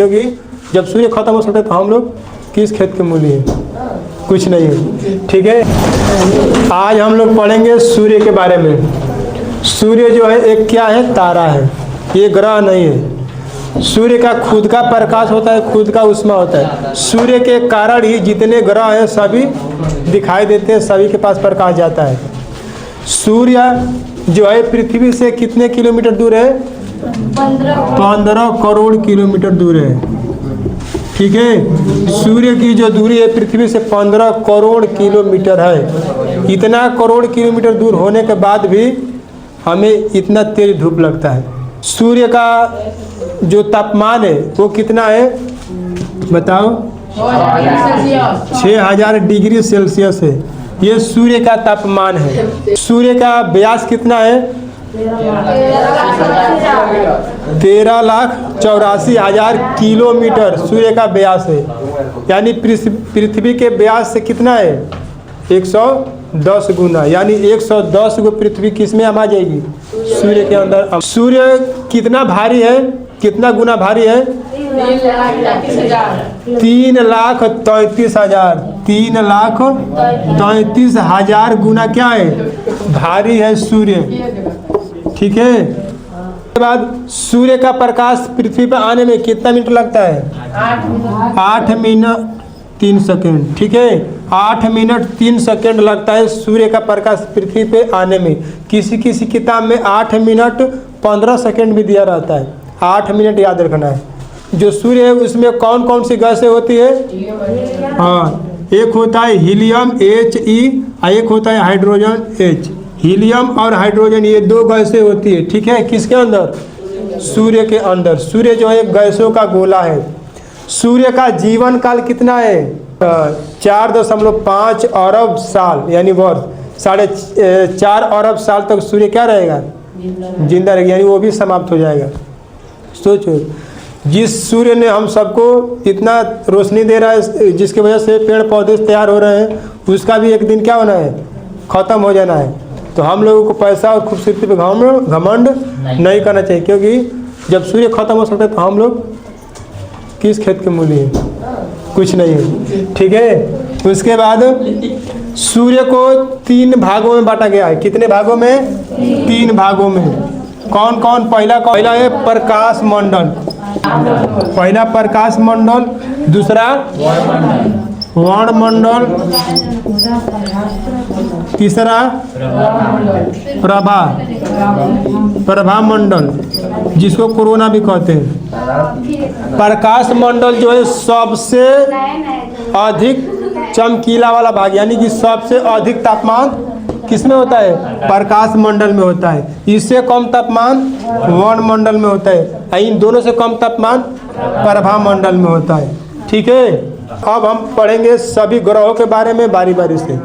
क्योंकि जब सूर्य खत्म हो सकता है तो हम लोग किस खेत के मूली हैं? कुछ नहीं है। ठीक है, आज हम लोग पढ़ेंगे सूर्य के बारे में। सूर्य जो है एक क्या है? तारा है, ये ग्रह नहीं है। सूर्य का खुद का प्रकाश होता है, खुद का उष्मा होता है। सूर्य के कारण ही जितने ग्रह हैं सभी दिखाई देते हैं, सभी के पास प्रकाश जाता है। सूर्य जो है पृथ्वी से कितने किलोमीटर दूर है? 15 करोड़ किलोमीटर दूर है। ठीक है, सूर्य की जो दूरी है पृथ्वी से 15 करोड़ किलोमीटर है। इतना करोड़ किलोमीटर दूर होने के बाद भी हमें इतना तेज धूप लगता है। सूर्य का जो तापमान है वो कितना है बताओ? 6000 डिग्री सेल्सियस है। ये सूर्य का तापमान है। सूर्य का व्यास कितना है? 13,84,000 किलोमीटर सूर्य का व्यास है। यानी पृथ्वी के व्यास से कितना है? 110 गुना, यानी 110 गो पृथ्वी किस में आ जाएगी? सूर्य के अंदर। सूर्य कितना भारी है? कितना गुना भारी है? 3,33,000। 3,33,000 गुना क्या है? भारी है सूर्य। ठीक है, उसके बाद सूर्य का प्रकाश पृथ्वी पर आने में कितना मिनट लगता है? 8 मिनट 3 सेकेंड। ठीक है, 8 मिनट 3 सेकेंड लगता है सूर्य का प्रकाश पृथ्वी पे आने में। किसी किसी किताब में 8 मिनट 15 सेकेंड भी दिया रहता है। 8 मिनट याद रखना है। जो सूर्य है उसमें कौन कौन सी गैसें होती है? हाँ, एक होता है हीलियम He, एक होता है हाइड्रोजन H। हीलियम और हाइड्रोजन ये दो गैसें होती है। ठीक है, किसके अंदर? सूर्य के अंदर। सूर्य जो है गैसों का गोला है। सूर्य का जीवन काल कितना है? 4.5 अरब साल यानी वर्ष। 4.5 अरब साल तक सूर्य क्या रहेगा? जिंदा रहेगा, यानी वो भी समाप्त हो जाएगा। सोचो, जिस सूर्य ने हम सबको इतना रोशनी दे रहा है, जिसकी वजह से पेड़ पौधे तैयार हो रहे हैं, उसका भी एक दिन क्या होना है? खत्म हो जाना है। तो हम लोगों को पैसा और खूबसूरती पे घमंड नहीं करना चाहिए, क्योंकि जब सूर्य खत्म हो सकता है तो हम लोग किस खेत के मूली हैं? कुछ नहीं है। ठीक है, उसके बाद सूर्य को 3 भागों में बांटा गया है। कितने भागों में? 3 भागों में। कौन कौन? पहला है प्रकाश मंडल। पहला प्रकाश मंडल, दूसरा वर्णमंडल, तीसरा प्रभा मंडल, जिसको कोरोना भी कहते हैं। प्रकाश मंडल जो है सबसे अधिक चमकीला वाला भाग, यानी कि सबसे अधिक तापमान किसमें होता है? प्रकाश मंडल में होता है। इससे कम तापमान वर्णमंडल में होता है। इन दोनों से कम तापमान प्रभा मंडल में होता है। ठीक है, अब हम पढ़ेंगे सभी ग्रहों के बारे में बारी बारी से।